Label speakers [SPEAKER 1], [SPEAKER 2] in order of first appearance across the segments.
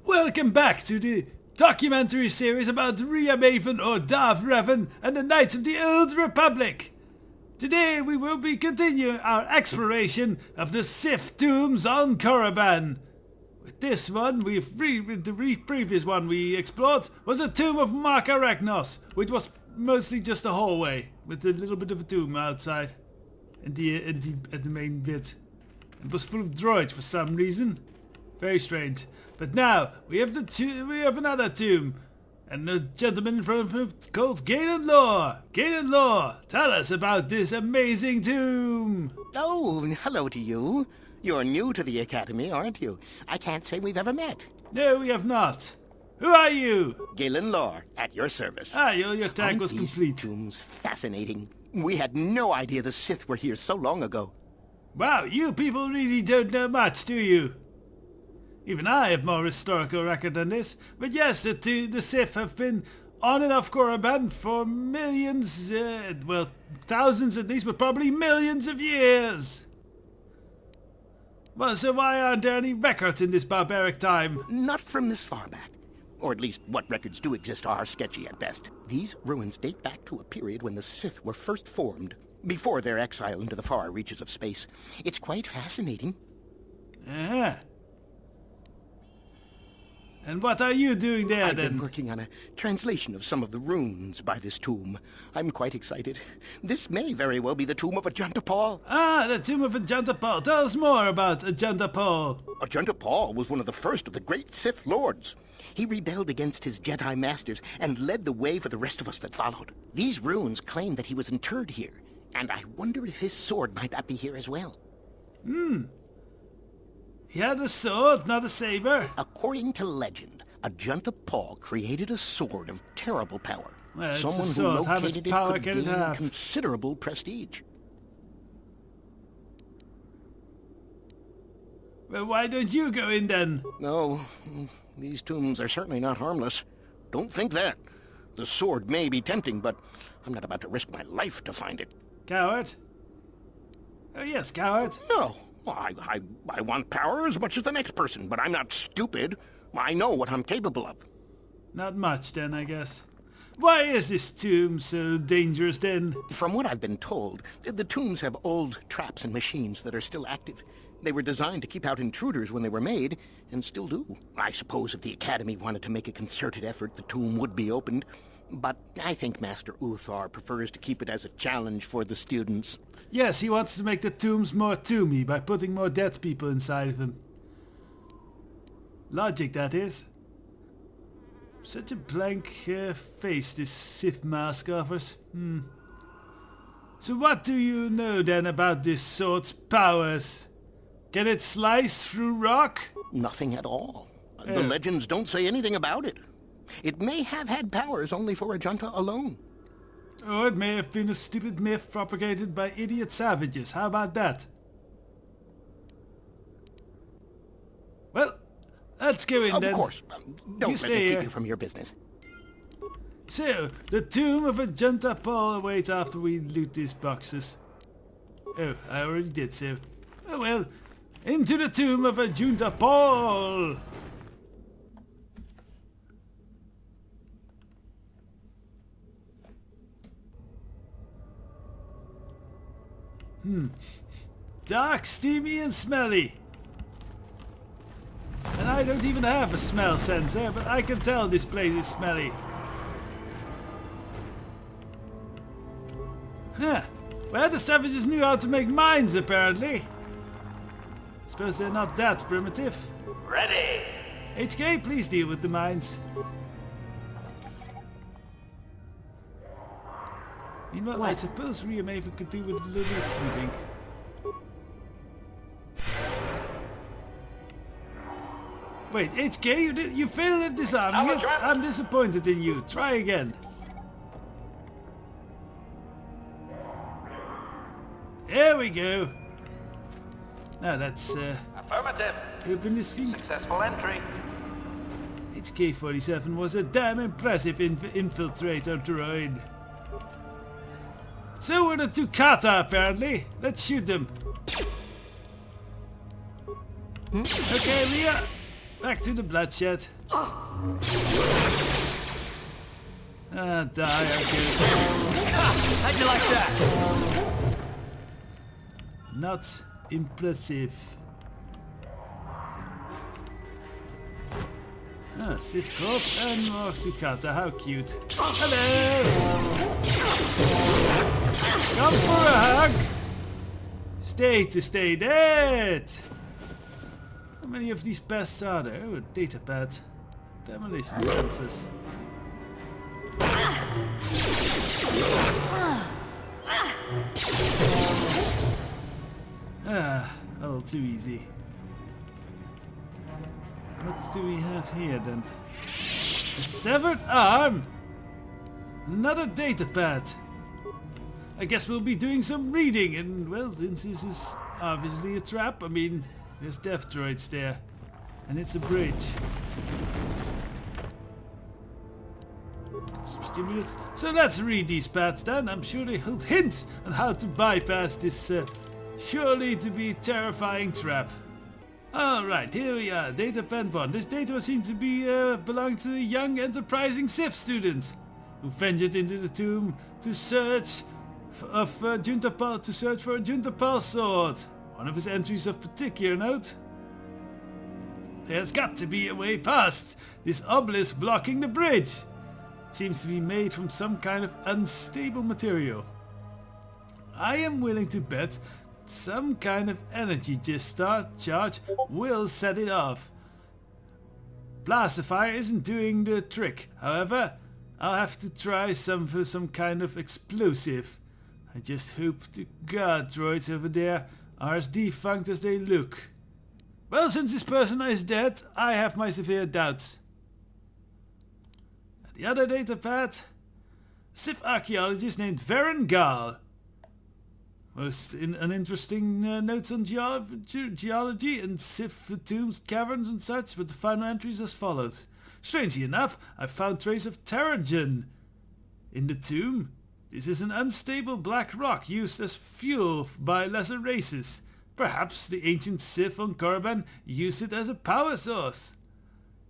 [SPEAKER 1] Welcome back to the documentary series about Ria Maven or Darth Revan and the Knights of the Old Republic. Today we will be continuing our exploration of the Sith tombs on Korriban. With this one, the previous one we explored was the tomb of Mark Arachnos, which was mostly just a hallway with a little bit of a tomb outside at the main bit. It was full of droids for some reason. Very strange. But now we have another tomb, and a gentleman called Galen Law. Galen Law, tell us about this amazing tomb.
[SPEAKER 2] Oh, hello to you. You're new to the Academy, aren't you? I can't say we've ever met.
[SPEAKER 1] No, we have not. Who are you?
[SPEAKER 2] Galen Law, at your service.
[SPEAKER 1] Ah, your tag was complete.
[SPEAKER 2] Tombs fascinating. We had no idea the Sith were here so long ago.
[SPEAKER 1] Wow, you people really don't know much, do you? Even I have more historical record than this. But yes, the Sith have been on and off Korriban for millions, well, thousands at least, but probably millions of years. Well, so why aren't there any records in this barbaric time?
[SPEAKER 2] Not from this far back. Or at least what records do exist are sketchy at best. These ruins date back to a period when the Sith were first formed, before their exile into the far reaches of space. It's quite fascinating.
[SPEAKER 1] Ah. And what are you doing there,
[SPEAKER 2] I've
[SPEAKER 1] then?
[SPEAKER 2] been working on a translation of some of the runes by this tomb. I'm quite excited. This may very well be the Tomb of Ajunta Pal.
[SPEAKER 1] Ah, the Tomb of Ajunta Pal. Tell us more about Ajunta Pal.
[SPEAKER 2] Ajunta Pal was one of the first of the great Sith Lords. He rebelled against his Jedi masters and led the way for the rest of us that followed. These runes claim that he was interred here, and I wonder if his sword might not be here as well.
[SPEAKER 1] He had a sword, not a saber.
[SPEAKER 2] According to legend, Ajunta Pal created a sword of terrible power.
[SPEAKER 1] Well, it's
[SPEAKER 2] Someone
[SPEAKER 1] a sword.
[SPEAKER 2] who
[SPEAKER 1] How much
[SPEAKER 2] located it
[SPEAKER 1] power
[SPEAKER 2] could
[SPEAKER 1] can it
[SPEAKER 2] gain
[SPEAKER 1] have?
[SPEAKER 2] considerable prestige.
[SPEAKER 1] Well, why don't you go in then?
[SPEAKER 2] No, these tombs are certainly not harmless. Don't think that. The sword may be tempting, but I'm not about to risk my life to find it.
[SPEAKER 1] Coward? Oh yes, coward.
[SPEAKER 2] No, I want power as much as the next person, but I'm not stupid. I know what I'm capable of.
[SPEAKER 1] Not much then, I guess. Why is this tomb so dangerous then?
[SPEAKER 2] From what I've been told, the tombs have old traps and machines that are still active. They were designed to keep out intruders when they were made, and still do. I suppose if the Academy wanted to make a concerted effort, the tomb would be opened. But I think Master KotOR prefers to keep it as a challenge for the students.
[SPEAKER 1] Yes, he wants to make the tombs more tomby by putting more dead people inside of them. Logic, that is. Such a blank face this Sith mask offers. So what do you know then about this sword's powers? Can it slice through rock?
[SPEAKER 2] Nothing at all. The legends don't say anything about it. It may have had powers only for Ajunta alone.
[SPEAKER 1] Or it may have been a stupid myth propagated by idiot savages. How about that? Well, let's go in then.
[SPEAKER 2] Of course. Don't let
[SPEAKER 1] stay
[SPEAKER 2] me
[SPEAKER 1] here.
[SPEAKER 2] keep you from your business.
[SPEAKER 1] So, the Tomb of Ajunta Pal awaits after we loot these boxes. Oh, I already did so. Oh well, into the Tomb of Ajunta Pal! Dark, steamy and smelly. And I don't even have a smell sensor, but I can tell this place is smelly. Huh. Well, the savages knew how to make mines, apparently. Suppose they're not that primitive.
[SPEAKER 3] Ready!
[SPEAKER 1] HK, please deal with the mines. Meanwhile, I suppose Ria Maven could do with a little looting. Wait, HK, you failed at disarming it? I'm disappointed in you. Try again. There we go. Now that's
[SPEAKER 3] Affirmative.
[SPEAKER 1] open the seat.
[SPEAKER 3] Successful entry.
[SPEAKER 1] HK-47 was a damn impressive infiltrator droid. So were the two kata, apparently. Let's shoot them. Okay, Ria. Back to the bloodshed. Die, okay.
[SPEAKER 3] How'd you like that?
[SPEAKER 1] Not impressive. Sif corpse and more to Kata, how cute. Hello! Come for a hug! Stay to stay dead! How many of these pests are there? Oh, a data pad. Demolition sensors. All too easy. What do we have here then? A severed arm! Another data pad. I guess we'll be doing some reading, and well, since this is obviously a trap, I mean, there's death droids there. And it's a bridge. Some stimulants. So let's read these pads then. I'm sure they hold hints on how to bypass this surely to be terrifying trap. Alright, here we are, data pen 1. This data seems to be belong to a young enterprising Sith student who ventured into the tomb to search of Ajunta Pal to search for Ajunta Pal sword. One of his entries of particular note. There's got to be a way past this obelisk blocking the bridge. It seems to be made from some kind of unstable material. I am willing to bet some kind of energy charge will set it off. Blaster fire isn't doing the trick. However, I'll have to try some kind of explosive. I just hope the guard droids over there are as defunct as they look. Well, since this person is dead, I have my severe doubts. The other data pad, Sith archaeologist named Varen Gal. Most uninteresting notes on geology and Sith tombs, caverns and such, but the final entries as follows. Strangely enough, I found trace of Terrigen in the tomb. This is an unstable black rock used as fuel by lesser races. Perhaps the ancient Sith on Korriban used it as a power source.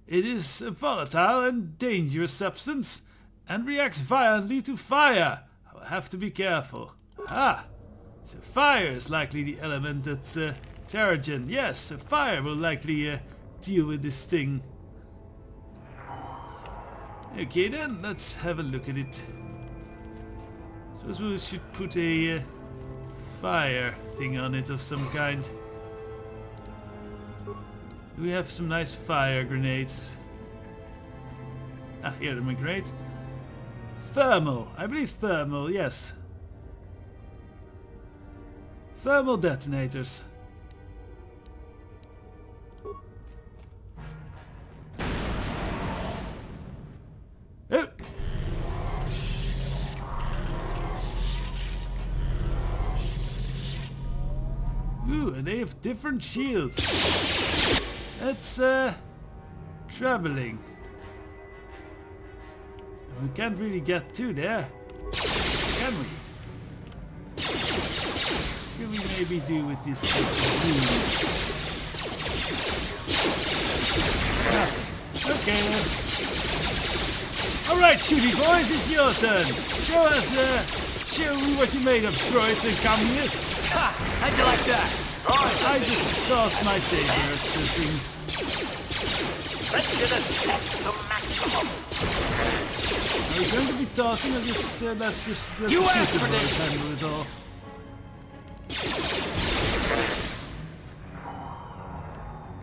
[SPEAKER 1] It is a volatile and dangerous substance and reacts violently to fire. I'll have to be careful. So fire is likely the element that Terrigen. Yes, so fire will likely deal with this thing. Okay then, let's have a look at it. Suppose we should put a fire thing on it of some kind. We have some nice fire grenades. Here are my grenades. Thermal, I believe thermal, yes. Thermal detonators. Oh. Ooh, and they have different shields. That's troubling. We can't really get to there, can we? What can we maybe do with this? Okay then. Alright, shooty boys, it's your turn. Show me what you made of, droids and communists.
[SPEAKER 3] How'd you like that?
[SPEAKER 1] I just tossed my saber at things.
[SPEAKER 3] Let's do this to maximum.
[SPEAKER 1] Are we going to be tossing or just let this
[SPEAKER 3] You asked for
[SPEAKER 1] boys
[SPEAKER 3] this.
[SPEAKER 1] handle it all?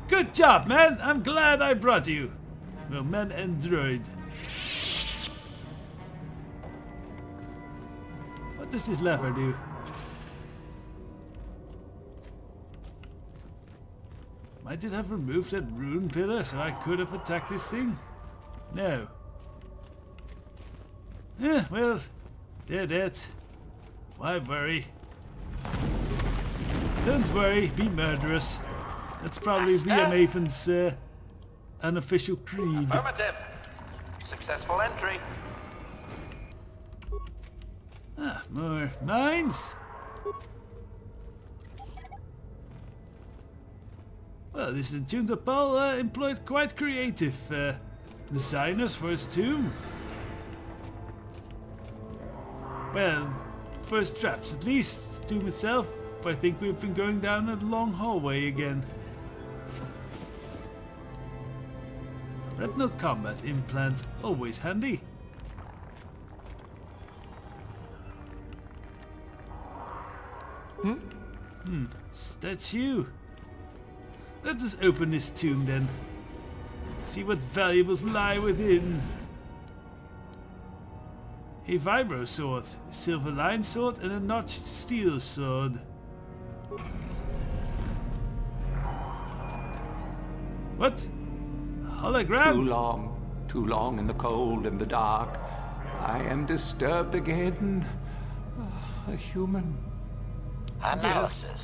[SPEAKER 1] Good job, man! I'm glad I brought you. Well, man and droid. What does this lever do? Might it have removed that rune pillar so I could have attacked this thing? No. Well, they're dead. Why worry? Don't worry, be murderous. That's probably Via Maven's unofficial creed.
[SPEAKER 3] Affirmative. Successful entry.
[SPEAKER 1] More mines. Well, this Ajunta Pal employed quite creative designers for his tomb. Well, first traps at least. Tomb itself, I think we've been going down a long hallway again. Retinal combat implant, always handy. Statue. Let us open this tomb then. See what valuables lie within. A vibro sword, a silver lined sword and a notched steel sword. What? Hologram?
[SPEAKER 4] Too long in the cold and the dark. I am disturbed again. A human.
[SPEAKER 5] Analysis.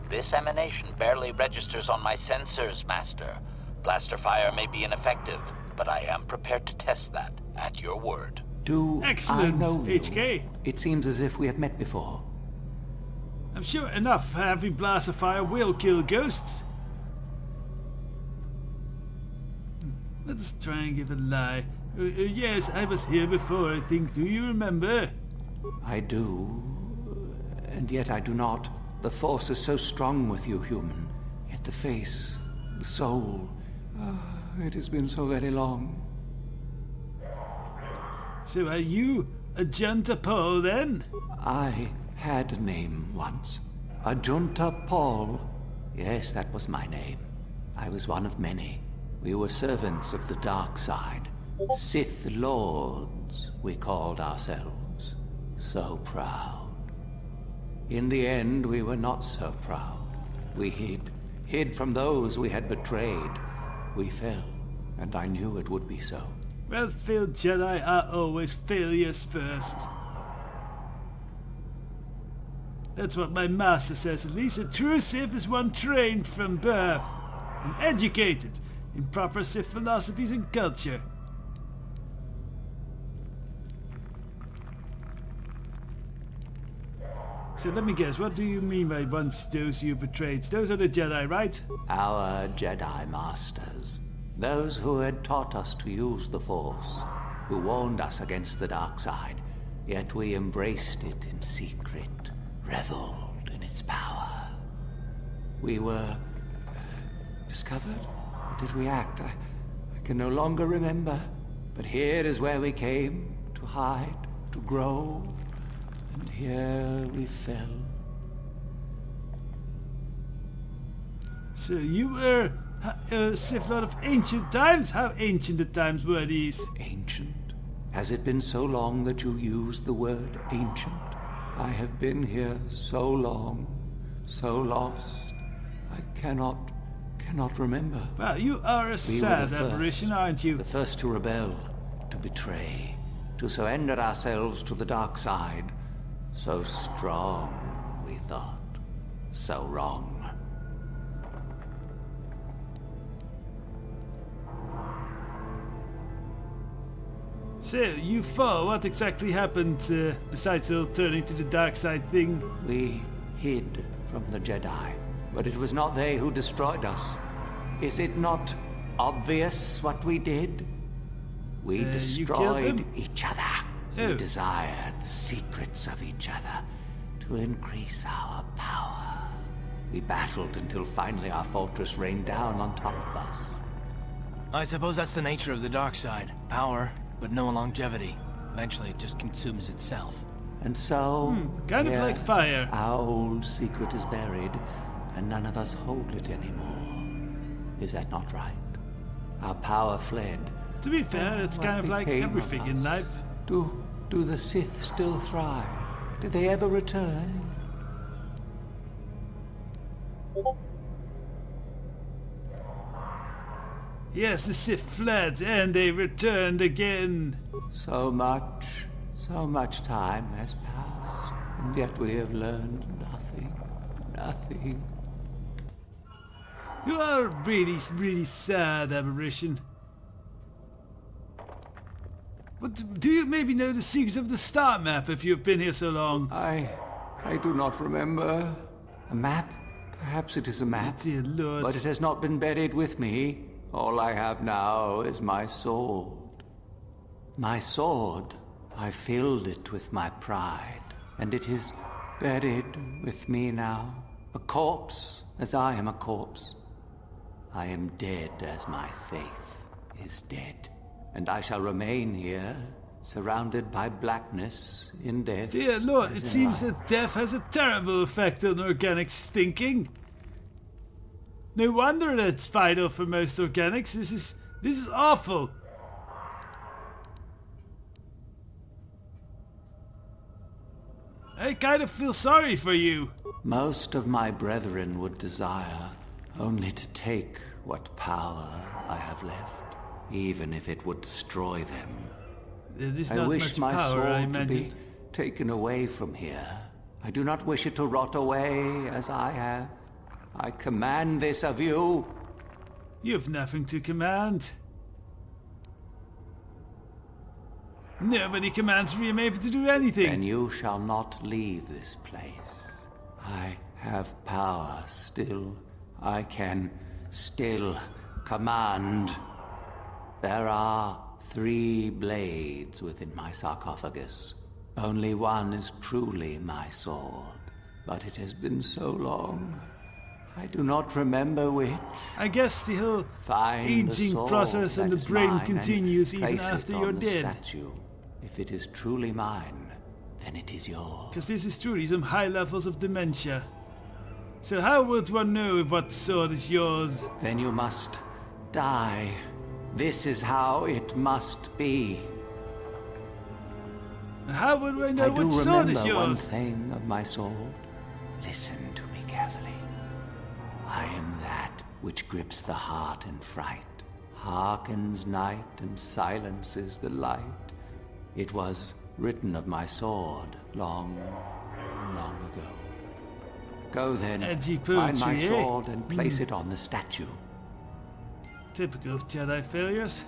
[SPEAKER 5] This emanation barely registers on my sensors, Master. Blaster fire may be ineffective, but I am prepared to test that, at your word.
[SPEAKER 4] Do
[SPEAKER 1] Excellent,
[SPEAKER 4] I know you?
[SPEAKER 1] HK.
[SPEAKER 4] It seems as if we have met before.
[SPEAKER 1] I'm sure enough having blaster fire will kill ghosts. Let us try and give a lie. Yes, I was here before, I think. Do you remember?
[SPEAKER 4] I do, and yet I do not. The force is so strong with you, human. Yet the face, the soul... it has been so very long.
[SPEAKER 1] So are you Ajunta Pal then?
[SPEAKER 4] I had a name once. Ajunta Pal. Yes, that was my name. I was one of many. We were servants of the dark side. Sith Lords, we called ourselves. So proud. In the end, we were not so proud. We hid from those we had betrayed. We fell, and I knew it would be so.
[SPEAKER 1] Well, failed Jedi are always failures first. That's what my master says. At least a true Sith is one trained from birth and educated in proper Sith philosophies and culture. So let me guess, what do you mean by once those you betrayed? Those are the Jedi, right?
[SPEAKER 4] Our Jedi Masters. Those who had taught us to use the Force. Who warned us against the dark side. Yet we embraced it in secret. Reveled in its power. We were... discovered? Or did we act? I can no longer remember. But here is where we came. To hide. To grow. And here we fell.
[SPEAKER 1] So you were a Sith Lord of ancient times? How ancient the times were these?
[SPEAKER 4] Ancient? Has it been so long that you used the word ancient? I have been here so long, so lost. I cannot remember.
[SPEAKER 1] Well, you are a
[SPEAKER 4] We
[SPEAKER 1] sad
[SPEAKER 4] were the
[SPEAKER 1] apparition,
[SPEAKER 4] first,
[SPEAKER 1] aren't you?
[SPEAKER 4] The first to rebel, to betray, to surrender ourselves to the dark side. So strong, we thought. So wrong.
[SPEAKER 1] So, you fall. What exactly happened besides the turning to the dark side thing?
[SPEAKER 4] We hid from the Jedi, but it was not they who destroyed us. Is it not obvious what we did? We
[SPEAKER 1] You killed
[SPEAKER 4] destroyed
[SPEAKER 1] them?
[SPEAKER 4] each other.
[SPEAKER 1] Oh.
[SPEAKER 4] We desired the secrets of each other to increase our power. We battled until finally our fortress rained down on top of us.
[SPEAKER 6] I suppose that's the nature of the dark side. Power, but no longevity. Eventually it just consumes itself.
[SPEAKER 4] And so...
[SPEAKER 1] kind of
[SPEAKER 4] here,
[SPEAKER 1] like fire.
[SPEAKER 4] Our old secret is buried, and none of us hold it anymore. Is that not right? Our power fled.
[SPEAKER 1] To be fair, it's
[SPEAKER 4] What
[SPEAKER 1] kind of like
[SPEAKER 4] became of
[SPEAKER 1] everything in
[SPEAKER 4] us?
[SPEAKER 1] life.
[SPEAKER 4] Do the Sith still thrive? Did they ever return?
[SPEAKER 1] Yes, the Sith fled and they returned again.
[SPEAKER 4] So much time has passed, and yet we have learned nothing. Nothing.
[SPEAKER 1] You are a really, really sad apparition. But do you maybe know the secrets of the star map if you've been here so long?
[SPEAKER 4] I do not remember. A map? Perhaps it is a map,
[SPEAKER 1] Dear Lord.
[SPEAKER 4] but it has not been buried with me. All I have now is my sword. My sword, I filled it with my pride, and it is buried with me now. A corpse, as I am a corpse. I am dead as my faith is dead, and I shall remain here, surrounded by blackness in death.
[SPEAKER 1] Dear Lord,
[SPEAKER 4] as
[SPEAKER 1] it
[SPEAKER 4] in
[SPEAKER 1] seems
[SPEAKER 4] life.
[SPEAKER 1] that death has a terrible effect on organics thinking. No wonder that it's vital for most organics. This is awful. I kind of feel sorry for you.
[SPEAKER 4] Most of my brethren would desire only to take what power I have left, even if it would destroy them.
[SPEAKER 1] There is
[SPEAKER 4] I
[SPEAKER 1] not
[SPEAKER 4] wish
[SPEAKER 1] much
[SPEAKER 4] my
[SPEAKER 1] power, I
[SPEAKER 4] sword to be
[SPEAKER 1] imagine.
[SPEAKER 4] taken away from here. I do not wish it to rot away as I have. I command this of you.
[SPEAKER 1] You have nothing to command. Nobody commands Riamaven to do anything.
[SPEAKER 4] Then you shall not leave this place. I have power still. I can still command. There are 3 blades within my sarcophagus. Only one is truly my sword. But it has been so long. I do not remember which.
[SPEAKER 1] I guess the whole
[SPEAKER 4] Find the
[SPEAKER 1] aging
[SPEAKER 4] sword
[SPEAKER 1] process and
[SPEAKER 4] that
[SPEAKER 1] the
[SPEAKER 4] is
[SPEAKER 1] brain
[SPEAKER 4] mine and
[SPEAKER 1] continues even
[SPEAKER 4] place it
[SPEAKER 1] after
[SPEAKER 4] on
[SPEAKER 1] you're
[SPEAKER 4] the
[SPEAKER 1] dead.
[SPEAKER 4] statue. If it is truly mine, then it is yours.
[SPEAKER 1] Because this is truly some high levels of dementia. So how would one know if what sword is yours?
[SPEAKER 4] Then you must die. This is how it must be.
[SPEAKER 1] And how would I know
[SPEAKER 4] I do
[SPEAKER 1] what sword is
[SPEAKER 4] remember one
[SPEAKER 1] yours?
[SPEAKER 4] thing of my sword. Listen to me carefully. I am that which grips the heart in fright, hearkens night and silences the light. It was written of my sword long, long ago. Go then,
[SPEAKER 1] Edgy
[SPEAKER 4] find my
[SPEAKER 1] poetry, eh?
[SPEAKER 4] sword and place it on the statue.
[SPEAKER 1] Typical of Jedi failures.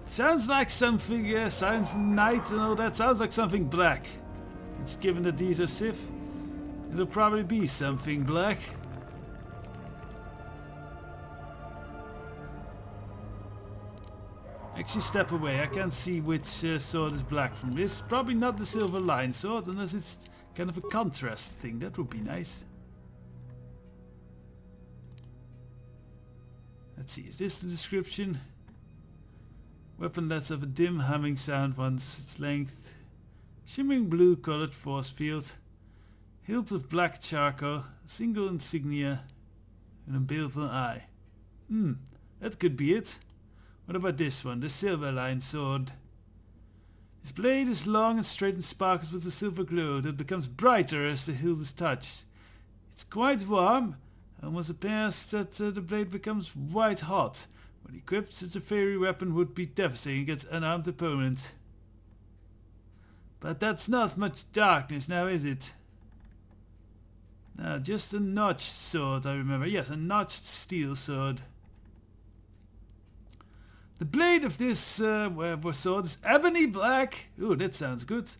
[SPEAKER 1] Sounds like something, Silence in the Night and all that. Sounds like something black. It's given that these are Sith. It'll probably be something black. Actually, step away. I can't see which sword is black from this. Probably not the silver line sword, unless it's kind of a contrast thing. That would be nice. Let's see, is this the description? Weapon lets off a dim humming sound once its length. Shimmering blue colored force field. Hilt of black charcoal. A single insignia. And a baleful eye. That could be it. What about this one? The silver line sword. Its blade is long and straight and sparkles with a silver glow that becomes brighter as the hilt is touched. It's quite warm. Almost appears that the blade becomes white hot. When equipped, such a fiery weapon would be devastating against unarmed opponent. But that's not much darkness now, is it? No, just a notched sword, I remember. Yes, a notched steel sword. The blade of this sword is ebony black. Ooh, that sounds good.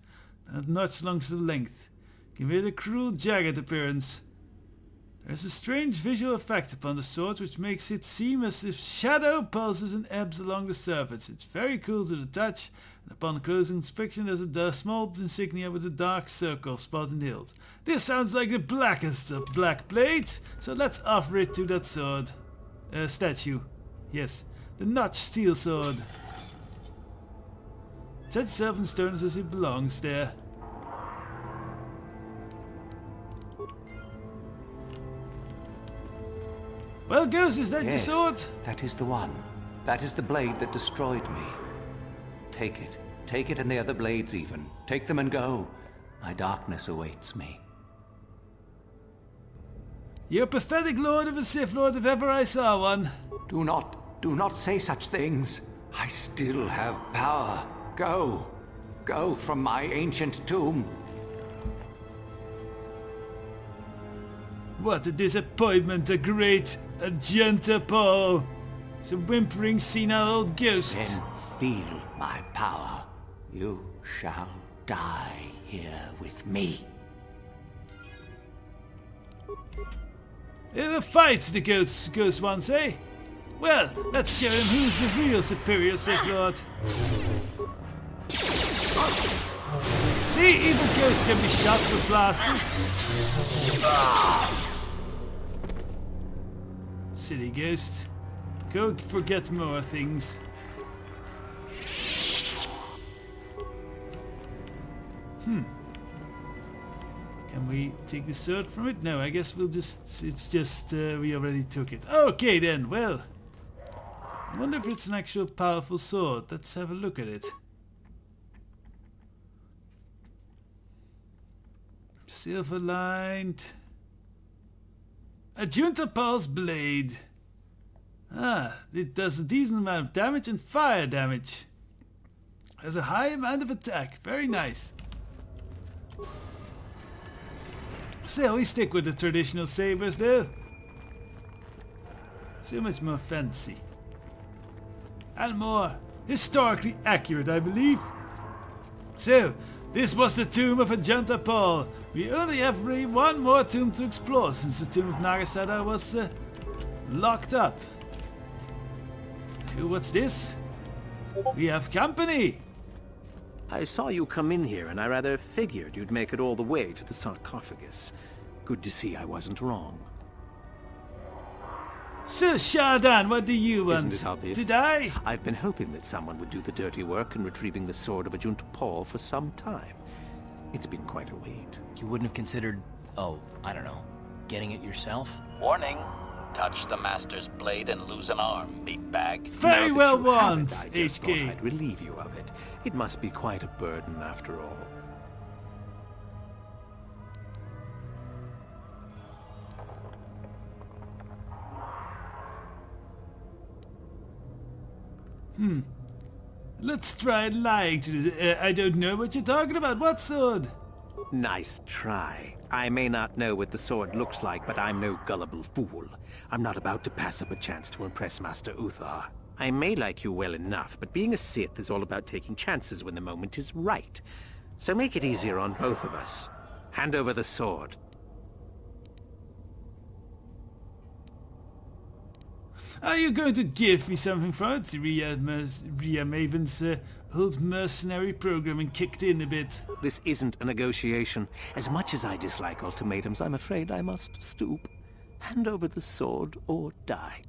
[SPEAKER 1] And notched along the length. Give it a cruel, jagged appearance. There's a strange visual effect upon the sword which makes it seem as if shadow pulses and ebbs along the surface. It's very cool to the touch, and upon close inspection there's a small insignia with a dark circle spot in the hilt. This sounds like the blackest of black blades, so let's offer it to that sword. Statue. Yes, the notched steel sword. Set itself in stone as it belongs there. Well, Goose, is that
[SPEAKER 4] Yes,
[SPEAKER 1] your sword?
[SPEAKER 4] that is the one. That is the blade that destroyed me. Take it. Take it and the other blades even. Take them and go. My darkness awaits me.
[SPEAKER 1] You're a pathetic lord of a Sith Lord if ever I saw one.
[SPEAKER 4] Do not say such things. I still have power. Go. Go from my ancient tomb.
[SPEAKER 1] What a disappointment, a great Ajunta Pal. Some whimpering senile old ghost.
[SPEAKER 4] Then feel my power. You shall die here with me.
[SPEAKER 1] Fights the ghost ones, eh? Well, let's show him who's the real superior Sith Lord. See, even ghosts can be shot with blasters. Silly ghost. Go forget more things. Can we take the sword from it? No, I guess we'll just... It's just... we already took it. Okay then, well. I wonder if it's an actual powerful sword. Let's have a look at it. Silver lined. Ajunta Pal's blade. Ah, it does a decent amount of damage and fire damage. Has a high amount of attack. Very nice. Still, we stick with the traditional sabers though. So much more fancy. And more historically accurate, I believe. So, this was the Tomb of Ajunta Pal. We only have one more tomb to explore since the Tomb of Nagasada was locked up. What's this? We have company!
[SPEAKER 7] I saw you come in here and I rather figured you'd make it all the way to the sarcophagus. Good to see I wasn't wrong.
[SPEAKER 1] Sir Shardan, what do you want?
[SPEAKER 7] Isn't it obvious?
[SPEAKER 1] Did I?
[SPEAKER 7] I've been hoping that someone would do the dirty work in retrieving the sword of Ajunta Pal for some time. It's been quite a wait.
[SPEAKER 6] You wouldn't have considered, oh, I don't know, getting it yourself?
[SPEAKER 5] Warning. Touch the Master's blade and lose an arm, meatbag.
[SPEAKER 1] Very
[SPEAKER 7] Now that
[SPEAKER 1] well
[SPEAKER 7] you have
[SPEAKER 1] won,
[SPEAKER 7] it, I just thought
[SPEAKER 1] HK.
[SPEAKER 7] I'd relieve you of it. It must be quite a burden after all.
[SPEAKER 1] Let's try lying to this. I don't know what you're talking about. What sword?
[SPEAKER 7] Nice try. I may not know what the sword looks like, but I'm no gullible fool. I'm not about to pass up a chance to impress Master KotOR. I may like you well enough, but being a Sith is all about taking chances when the moment is right. So make it easier on both of us. Hand over the sword.
[SPEAKER 1] Are you going to give me something for it? Rhea Maven's old mercenary programming kicked in a bit.
[SPEAKER 7] This isn't a negotiation. As much as I dislike ultimatums, I'm afraid I must stoop. Hand over the sword or die.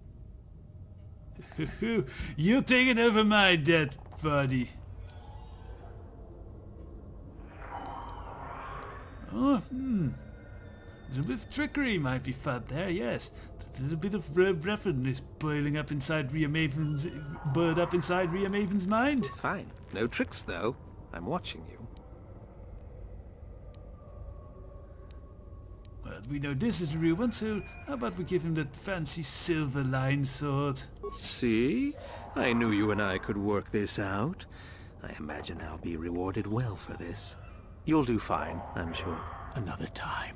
[SPEAKER 1] You'll take it over my dead body. Oh, a little bit of trickery might be fun there, yes. A little bit of reference boiling up inside Rhea Maven's mind.
[SPEAKER 7] Fine. No tricks, though. I'm watching you.
[SPEAKER 1] Well, we know this is the real one, so how about we give him that fancy silver line sword?
[SPEAKER 7] See? I knew you and I could work this out. I imagine I'll be rewarded well for this. You'll do fine, I'm sure. Another time.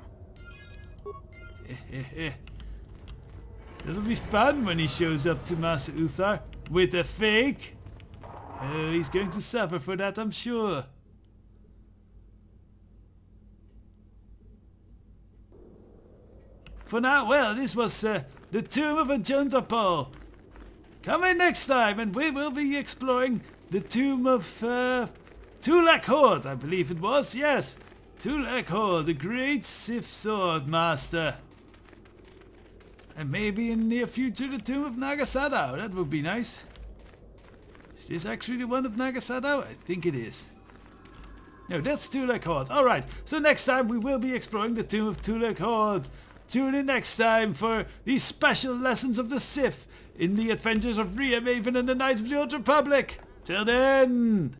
[SPEAKER 1] It'll be fun when he shows up to Master KotOR with a fake. Oh, he's going to suffer for that, I'm sure. For now, well, this was the Tomb of Ajunta Pal. Come in next time and we will be exploring the Tomb of Tulak Hord, I believe it was, yes. Tulak Hord, the great Sith Sword Master. And maybe in the near future the Tomb of Nagasada. That would be nice. Is this actually the one of Nagasada? I think it is. No, that's Tulak Hord. Alright, so next time we will be exploring the Tomb of Tulak Hord. Tune in next time for these special lessons of the Sith in the adventures of Rhea Maven and the Knights of the Old Republic. Till then!